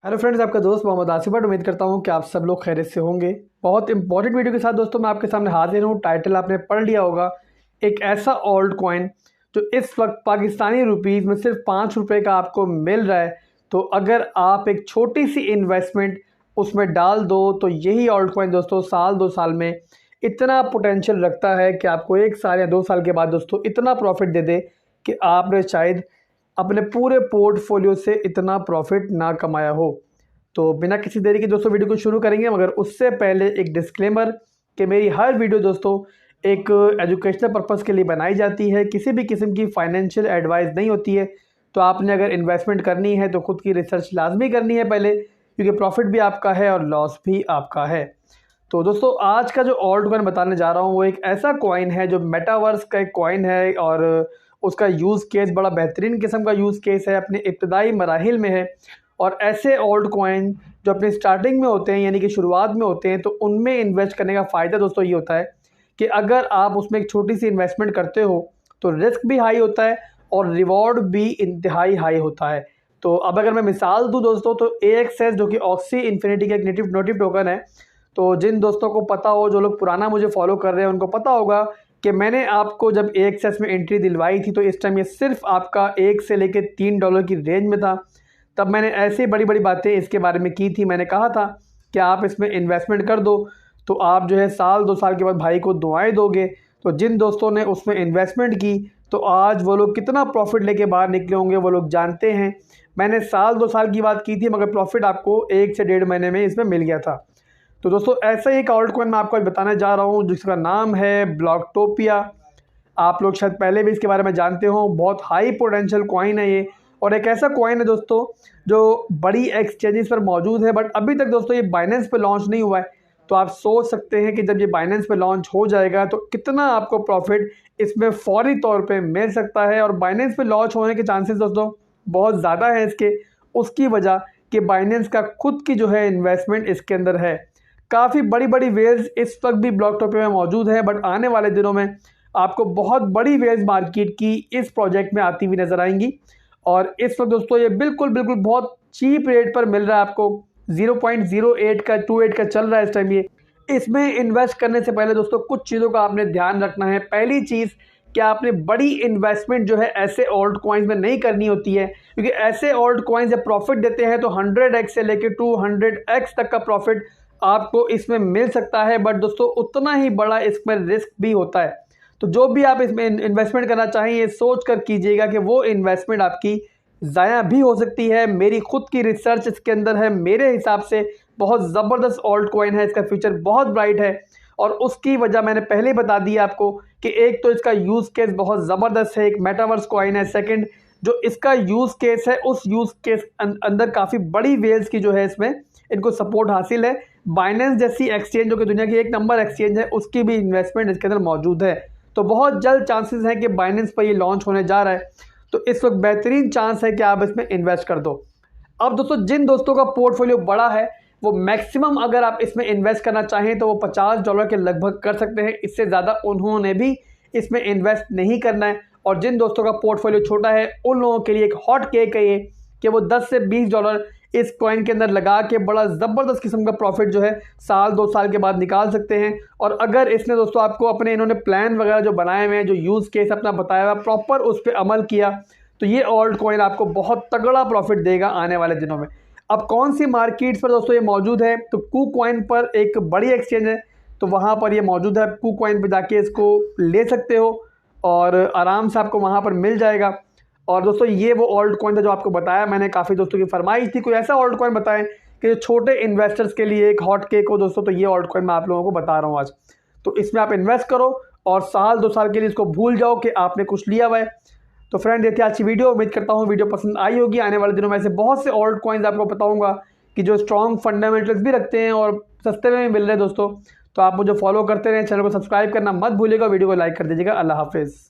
Hello friends, आपका दोस्त Mohammad Asif but उम्मीद करता हूं कि आप सब लोग खैरियत से होंगे। बहुत इंपॉर्टेंट वीडियो के साथ दोस्तों मैं आपके सामने हाजिर हूं। टाइटल आपने पढ़ लिया होगा, एक ऐसा ओल्ड कॉइन जो इस वक्त पाकिस्तानी रुपीज़ में सिर्फ 5 रुपये का आपको मिल रहा है। तो अगर आप एक छोटी सी इन्वेस्टमेंट उसमें डाल दो तो यही ओल्ड कॉइन दोस्तों साल 2 साल में इतना पोटेंशियल रखता है कि आपको 1 साल या 2 साल के बाद दोस्तों इतना प्रॉफिट दे दे कि आपने शायद अपने पूरे पोर्टफोलियो से इतना प्रॉफिट ना कमाया हो। तो बिना किसी देरी के दोस्तों वीडियो को शुरू करेंगे, मगर उससे पहले एक डिस्क्लेमर कि मेरी हर वीडियो दोस्तों एक एजुकेशनल पर्पस के लिए बनाई जाती है, किसी भी किस्म की फाइनेंशियल एडवाइस नहीं होती है। तो आपने अगर इन्वेस्टमेंट करनी है तो खुद की रिसर्च लाजमी करनी है पहले, क्योंकि प्रॉफिट भी आपका है और लॉस भी आपका है। तो दोस्तों आज का जो ओल्ड कॉइन बताने जा रहा हूँ वो एक ऐसा कॉइन है जो मेटावर्स का एक कॉइन है और उसका यूज़ केस बड़ा बेहतरीन किस्म का यूज़ केस है, अपने इब्तदाई मराहिल में है। और ऐसे ओल्ड कॉइन जो अपनी स्टार्टिंग में होते हैं यानी कि शुरुआत में होते हैं, तो उनमें इन्वेस्ट करने का फ़ायदा दोस्तों ये होता है कि अगर आप उसमें एक छोटी सी इन्वेस्टमेंट करते हो तो रिस्क भी हाई होता है और रिवॉर्ड भी इंतहाई हाई होता है। तो अब अगर मैं मिसाल दूँ दोस्तों, तो AXS जो कि ऑक्सी इन्फिनिटी का एक नेटिव टोकन है, तो जिन दोस्तों को पता हो, जो लोग पुराना मुझे फॉलो कर रहे हैं उनको पता होगा कि मैंने आपको जब AXS में एंट्री दिलवाई थी तो इस टाइम ये सिर्फ आपका 1 से लेकर $3 की रेंज में था। तब मैंने ऐसी बड़ी बड़ी बातें इसके बारे में की थी। मैंने कहा था कि आप इसमें इन्वेस्टमेंट कर दो तो आप जो है साल 2 साल के बाद भाई को दुआएं दोगे। तो जिन दोस्तों ने उसमें इन्वेस्टमेंट की तो आज वो लोग कितना प्रॉफिट लेके बाहर निकले होंगे वो लोग जानते हैं। मैंने साल 2 साल की बात की थी, मगर प्रॉफिट आपको 1 से 1.5 महीने में इसमें मिल गया था। तो दोस्तों ऐसा ही एक ऑल्ट कॉइन मैं आपको आज बताने जा रहा हूँ जिसका नाम है ब्लॉकटोपिया। आप लोग शायद पहले भी इसके बारे में जानते हो, बहुत हाई पोटेंशियल कॉइन है ये। और एक ऐसा कॉइन है दोस्तों जो बड़ी एक्सचेंजेस पर मौजूद है, बट अभी तक दोस्तों ये बाइनेंस पे लॉन्च नहीं हुआ है। तो आप सोच सकते हैं कि जब ये बाइनेंस पे लॉन्च हो जाएगा तो कितना आपको प्रॉफिट इसमें फौरी तौर पे मिल सकता है। और बाइनेंस पे लॉन्च होने के चांसेस दोस्तों बहुत ज़्यादा है इसके, उसकी वजह कि बाइनेंस का खुद की जो है इन्वेस्टमेंट इसके अंदर है। काफ़ी बड़ी बड़ी वेल्स इस वक्त भी ब्लॉकटोपिया में मौजूद है, बट आने वाले दिनों में आपको बहुत बड़ी वेल्स मार्केट की इस प्रोजेक्ट में आती हुई नजर आएंगी। और इस वक्त दोस्तों ये बिल्कुल बिल्कुल बहुत चीप रेट पर मिल रहा है आपको। 0.08 का 28 का चल रहा है इस टाइम ये। इसमें इन्वेस्ट करने से पहले दोस्तों कुछ चीज़ों का आपने ध्यान रखना है। पहली चीज़ कि आपने बड़ी इन्वेस्टमेंट जो है ऐसे ओल्ड कॉइन्स में नहीं करनी होती है, क्योंकि ऐसे ओल्ड कॉइन्स जब प्रॉफिट देते हैं तो 100x से लेकर 200x तक का प्रॉफिट आपको इसमें मिल सकता है। बट दोस्तों उतना ही बड़ा इसमें रिस्क भी होता है। तो जो भी आप इसमें इन्वेस्टमेंट करना चाहें ये सोच कर कीजिएगा कि वो इन्वेस्टमेंट आपकी ज़ाया भी हो सकती है। मेरी खुद की रिसर्च इसके अंदर है, मेरे हिसाब से बहुत ज़बरदस्त ओल्ड कॉइन है, इसका फ्यूचर बहुत ब्राइट है। और उसकी वजह मैंने पहले ही बता दी आपको कि एक तो इसका यूज़ केस बहुत ज़बरदस्त है, एक मेटावर्स कॉइन है। सेकंड जो इसका यूज़ केस है उस यूज़ केस अंदर काफ़ी बड़ी वेल्स की जो है इसमें इनको सपोर्ट हासिल है। बाइनेंस जैसी एक्सचेंज जो कि दुनिया की एक नंबर एक्सचेंज है उसकी भी इन्वेस्टमेंट इसके अंदर मौजूद है। तो बहुत जल्द चांसेस हैं कि बाइनेंस पर ये लॉन्च होने जा रहा है। तो इस वक्त बेहतरीन चांस है कि आप इसमें इन्वेस्ट कर दो। अब दोस्तों जिन दोस्तों का पोर्टफोलियो बड़ा है वो मैक्सिमम अगर आप इसमें इन्वेस्ट करना चाहें तो वो $50 के लगभग कर सकते हैं। इससे ज़्यादा उन्होंने भी इसमें इन्वेस्ट नहीं करना है। और जिन दोस्तों का पोर्टफोलियो छोटा है उन लोगों के लिए एक हॉट केक है ये कि वो $10 से $20 इस कॉइन के अंदर लगा के बड़ा ज़बरदस्त किस्म का प्रॉफिट जो है साल 2 साल के बाद निकाल सकते हैं। और अगर इसने दोस्तों आपको अपने इन्होंने प्लान वगैरह जो बनाए हुए हैं, जो यूज़ केस अपना बताया हुआ प्रॉपर उस पर अमल किया, तो ये ओल्ड कॉइन आपको बहुत तगड़ा प्रॉफिट देगा आने वाले दिनों में। अब कौन सी मार्केट्स पर दोस्तों ये मौजूद है, तो KuCoin पर एक बड़ी एक्सचेंज है, तो वहाँ पर ये मौजूद है। KuCoin पर जाके इसको ले सकते हो और आराम से आपको वहाँ पर मिल जाएगा। और दोस्तों ये वो ओल्ड कॉइन था जो आपको बताया मैंने, काफ़ी दोस्तों की फरमाइश थी कोई ऐसा ओल्ड कॉइन बताएं कि जो छोटे इन्वेस्टर्स के लिए एक हॉट केक हो दोस्तों। तो ये ओल्ड कॉइन मैं आप लोगों को बता रहा हूँ आज। तो इसमें आप इन्वेस्ट करो और साल 2 साल के लिए इसको भूल जाओ कि आपने कुछ लिया हुआ है। तो फ्रेंड ये थी आज की वीडियो, उम्मीद करता हूँ वीडियो पसंद आई होगी। आने वाले दिनों में ऐसे बहुत से ओल्ड कॉइन्स आपको बताऊंगा कि जो स्ट्रॉन्ग फंडामेंटल्स भी रखते हैं और सस्ते में भी मिल रहे हैं दोस्तों। तो आप मुझे फॉलो करते रहें, चैनल को सब्सक्राइब करना मत भूलिएगा, वीडियो को लाइक कर दीजिएगा। अल्लाह हाफिज़।